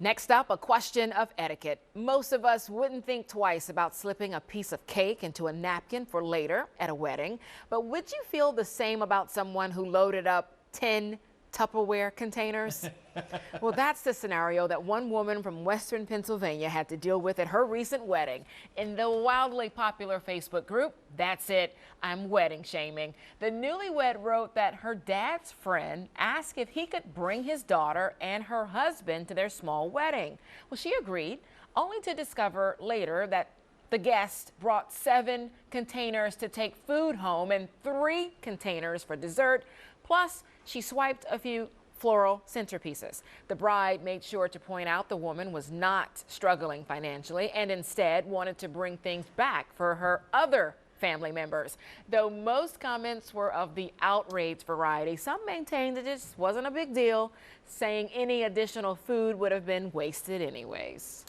Next up, a question of etiquette. Most of us wouldn't think twice about slipping a piece of cake into a napkin for later at a wedding. But would you feel the same about someone who loaded up 10 Tupperware containers? Well, that's the scenario that one woman from Western Pennsylvania had to deal with at her recent wedding. In the wildly popular Facebook group, "That's It, I'm Wedding Shaming," the newlywed wrote that her dad's friend asked if he could bring his daughter and her husband to their small wedding. Well, she agreed, only to discover later that the guest brought 7 containers to take food home and 3 containers for dessert. Plus, she swiped a few floral centerpieces. The bride made sure to point out the woman was not struggling financially and instead wanted to bring things back for her other family members. Though most comments were of the outraged variety, some maintained that it just wasn't a big deal, saying any additional food would have been wasted anyways.